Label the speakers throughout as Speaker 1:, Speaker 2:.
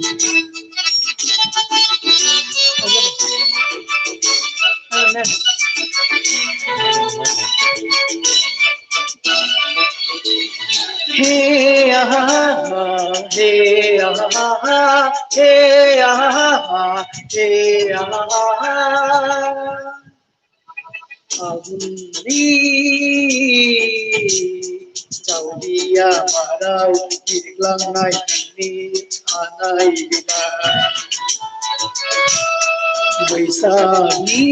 Speaker 1: Hey ah, hey ah, hey ah, hey ah. Agundi Saudia marau iklang nai ni anai bila Baisani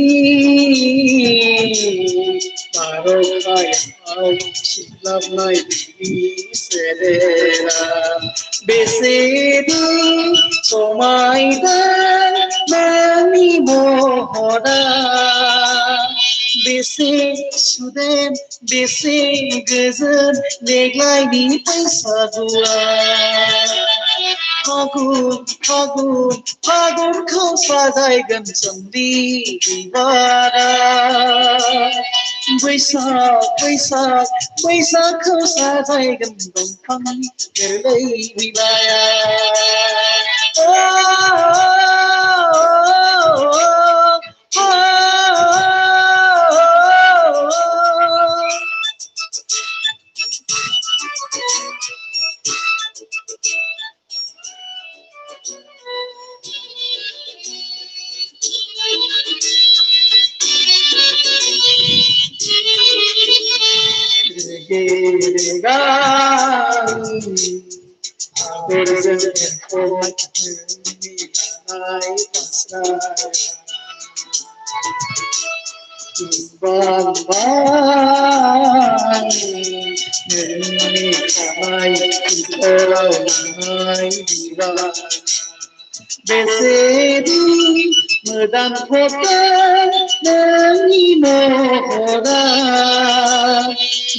Speaker 1: marau kai au iklang nai ni serera Besedi somai dan nani mohora Bese sudem, bese gözün, neglayni paisa dua. Fagun, fagun, fagun kau sajaikan sandi diwara. Baisak, baisak, baisak kau sajaikan dongfang gerlai wilaya. Besedi medan kota nani mohora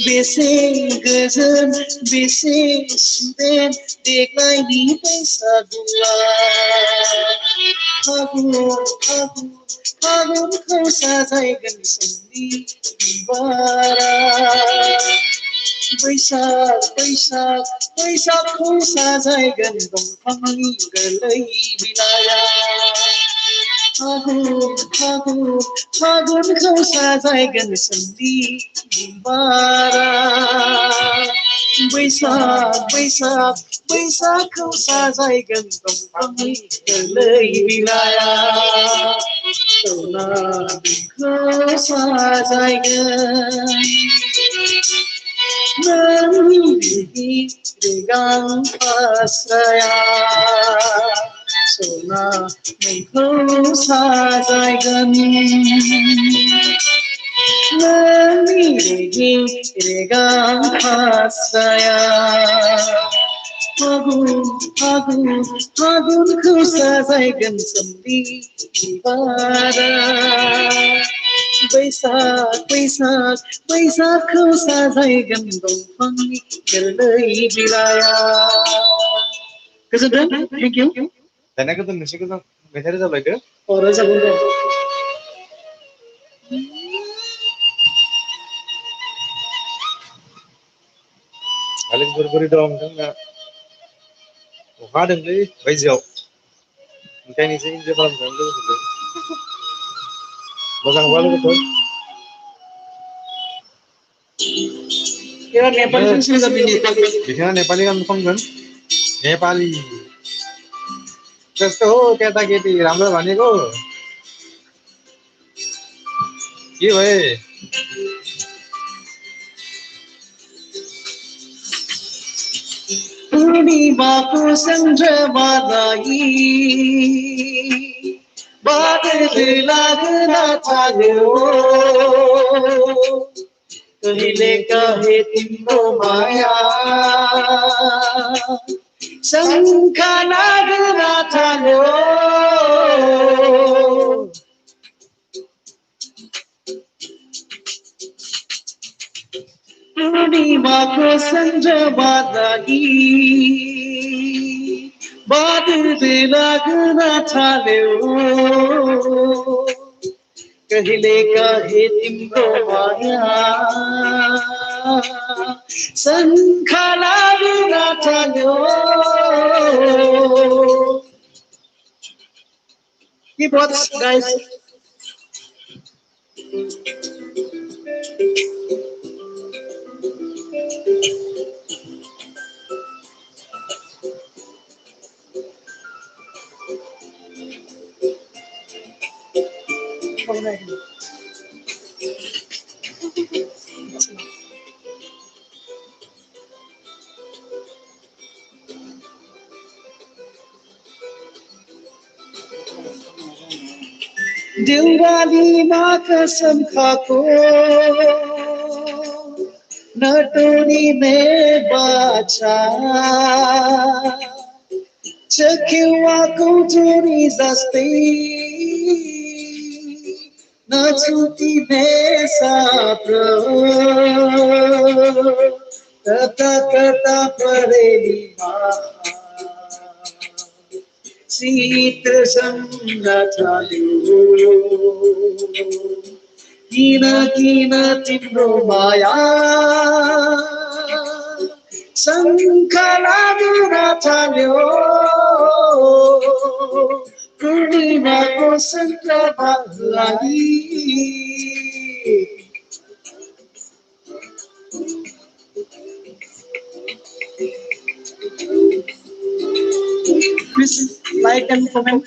Speaker 1: Bese gözün bese suden deklayni paisa dua Fagun fagun fagun kau sajaikan sandi diwara Baisak, baisak, baisak kau sajaikan dongfang gerlai wilaya Fagun, fagun, fagun kau sajaikan sandi diwara Baisak, baisak, baisak kau sajaikan dongfang gerlai wilaya Sona kau sajaikan Memiliki dengan pasraya Sona engkau sajaikan Memiliki dengan pasraya Fagun, fagun, fagun kau sajaikan sandi diwara Baisak, baisak, baisak kau sajaikan dongfang gerlai wilaya Goजोनथों, thank you.
Speaker 2: दानिया गोदान मोनसे गोदान मेथाइ रोजाबलायदो
Speaker 1: रोजाबगोन दे
Speaker 2: खालि बोरै दं जोंना अखा हादोंलै बायजोआव ओंखायनो एसे इन्जय खालामदों लोगोफोरजों मोजां नङा लोगोफोर बिथाङा नेपाली गान खनगोन नेपाली त्यस्तो हो केटाकेटी राम्रो भनेको के भए
Speaker 1: पूर्णिमाको सन्ध्यामालाई बादल लाग्न थाल्यो कहिले कहे तिम्रो माया शङ्का लाग्न थाल्यो पूर्णिमाको सन्ध्यामालाई बादल लाग्न थाल्यो कहिले कहे तिम्रो माया शङ्का लाग्न थाल्यो Keyboards, guys. दिलवालीमा कसम खाको नटोरीने बाचा चखेवाको जोरी जस्तै नछुटिने साथ कता कता परेलीमा शीत संग थाल्यो किन किन तिम्रो माया शङ्ख लागेर थाल्यो पूर्णिमाको सङ्क्रमणलाई Please like and comment.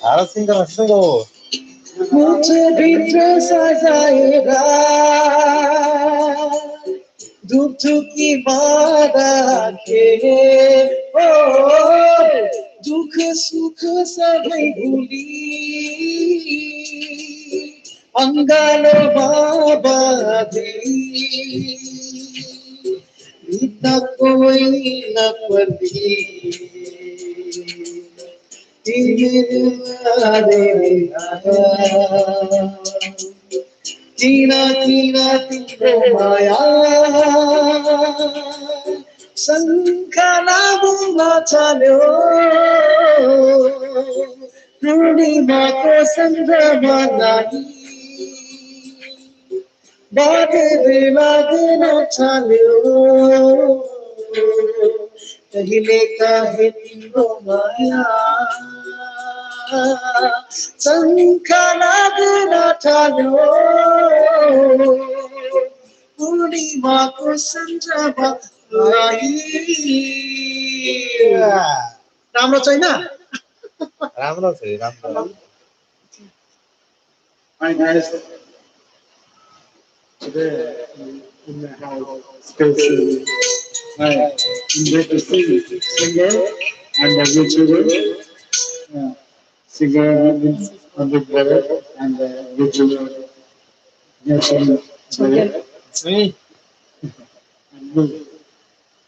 Speaker 2: Harus singer sungguh.
Speaker 1: मुझे भित्र सजाएगा धुक धुकी बाराखे ओ दुख सुख सबै भुली अङ्गालो बाबाधी बित्न कोही नपर्दी किन किन तिम्रो माया शङ्ख लागुन थाल्यो पूर्णिमाको सन्द्रमालाई बाटेर लाग्न थाल्यो कहिले काहे तिम्रो माया शङ्ख लाग्न थाल्यो पूर्णिमाको सन्ध्यालाई राम्रो छैन
Speaker 2: राम्रो छ राम्रो
Speaker 3: Hi guys, today in the house special. I invite to sing singer and the YouTuber. Singer means Amit Bharat and the YouTuber Nelson Bharat.
Speaker 2: it's me.
Speaker 3: And me.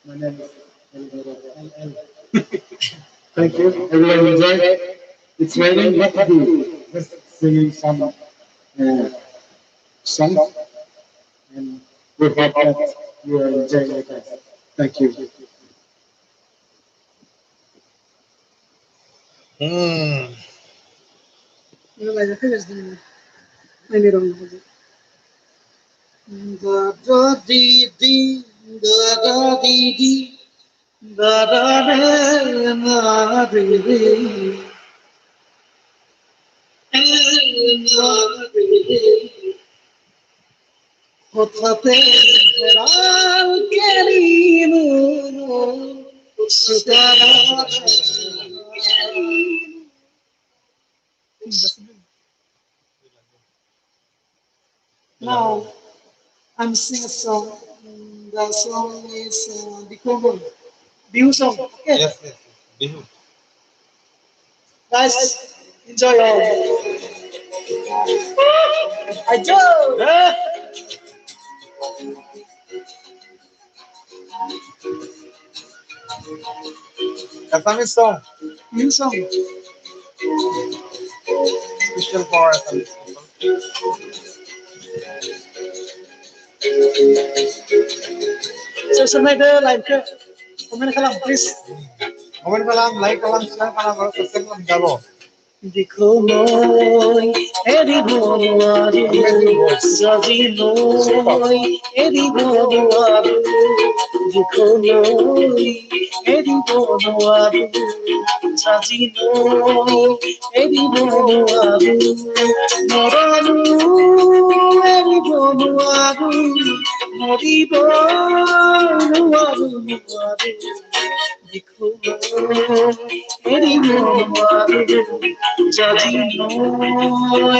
Speaker 3: My name is El Bharat. Thank you. Everyone enjoy. It's raining. What to do? Just singing some songs. And we hope that you are enjoying with us. Thank you.
Speaker 1: Dada didi, dada didi, dada re na didi, na didi. Kothate heral kerinu, sudara. Now I'm singing a song. The song is the common Bihu song. Okay,
Speaker 2: Yes, yes. Bihu.
Speaker 1: guys, enjoy all. Enjoy.
Speaker 2: Assamese song.
Speaker 1: Bihu song.
Speaker 2: Special for Assamese people.
Speaker 1: Social media live ke komen kalam please.
Speaker 2: Comment kalam, like kalam, share kalam, और subscribe kalam jabo.
Speaker 1: देखो मोई एरी बोलवारू जाजी मोई एरी बोलवारू देखो मोई एरी बोलवारू जाजी मोई एरी बोलवारू मोरारू एरी बोलवारू मोरी बोलवारू देखो एरी बोलवारू जाजी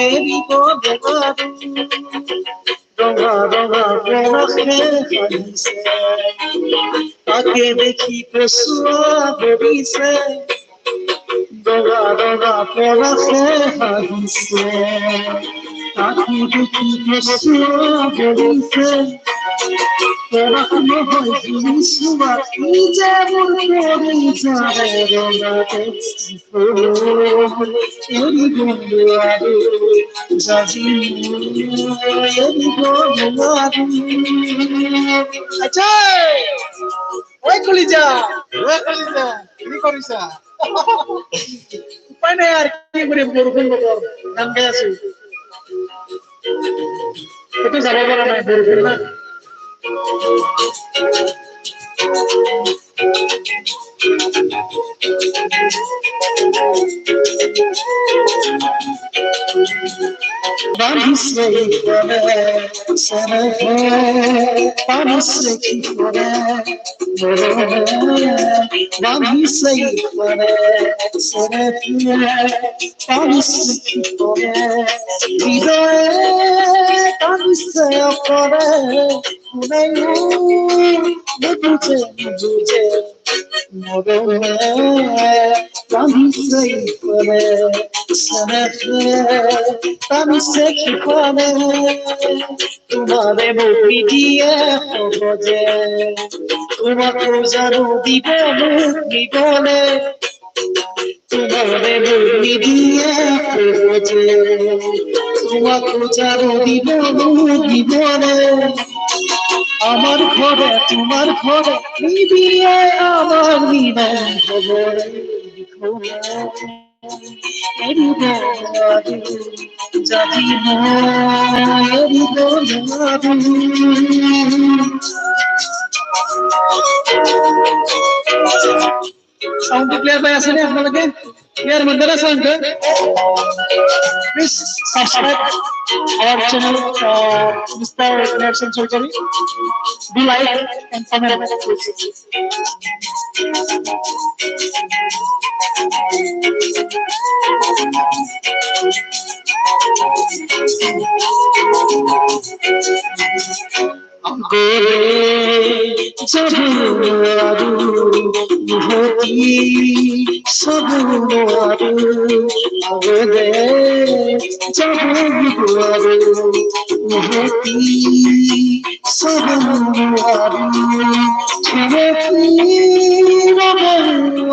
Speaker 1: एरी बोलवारू रंगा रंगा प्रेमखे हानिसे ताके देखी पेशुआ बरिसे रंगा रंगा प्रेमखे हानिसे ताके देखी पेशुआ बरिसे Perakuno hoy suwa ije bulori jare rongate eri gondwaru jaji eri gondwaru acha oi kulija
Speaker 2: ini korisa.
Speaker 1: upane yaar ki kore borokon bokor gan gaya asu eto jaba bara nai borokon na Bani sei kore sare bani sei kore bani sei kore sare bani sei kore hidoe bani sei kore unayu bujhe bujhe moro bani sei kore sare bani sei kore tumhare mukhi diye khoje তোমাকে জানো দিব মুক্তি বলে তোমারে মুক্তি দিয়ে খোঁজে তোমাকে জানো দিব মুক্তি বলে আমার ঘরে তোমার ঘরে নিবিয়ে আমার বিমান খবরে এরি বলাদু জাতি এরি বলাদু Sound clear by asane apnalage clear mandara sound please subscribe our channel Mr. Nelson Surgery do like and comment Jabuaru Muhoti Sabuaru Agade Jabuaru Muhoti Sabuaru Chireki Rabuaru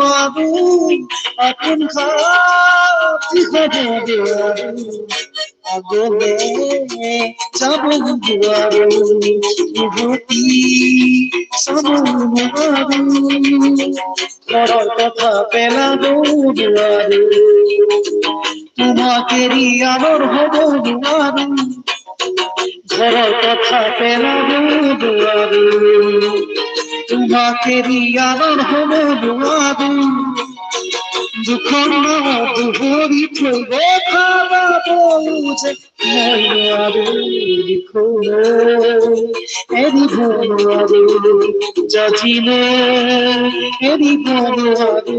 Speaker 1: Apun Khati Khadaru Agade Jabuaru Muhoti Sabuaru Korar kotha pela duaru Tumakeri amor hobo duaru Korar kotha pela duaru Tumakeri amor hobo duaru Dukhona duhori phulbe khaba bouje moyaru dikhono eri bolaru jajine eri bolaru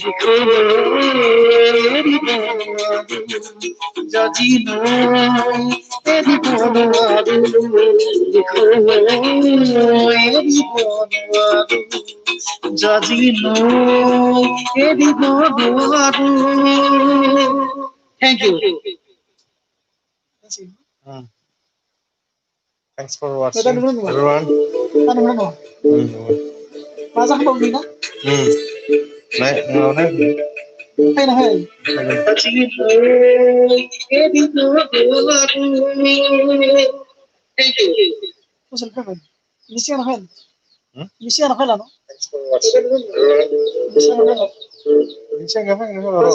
Speaker 1: dikhono eri bolaru jajine eri bolaru dikhono eri bolaru jajine eri bolaru. Thank you.
Speaker 2: Thanks for watching, everyone.
Speaker 1: Masak po Bina? Hay na hay. Thank you. Tapos Rafael. Ini si Rafael.
Speaker 2: Hmm?
Speaker 1: Ini si Rafael ano?
Speaker 4: Thanks for watching.
Speaker 1: Ini si Rafael.
Speaker 2: Hindi siya gawin, ano laro.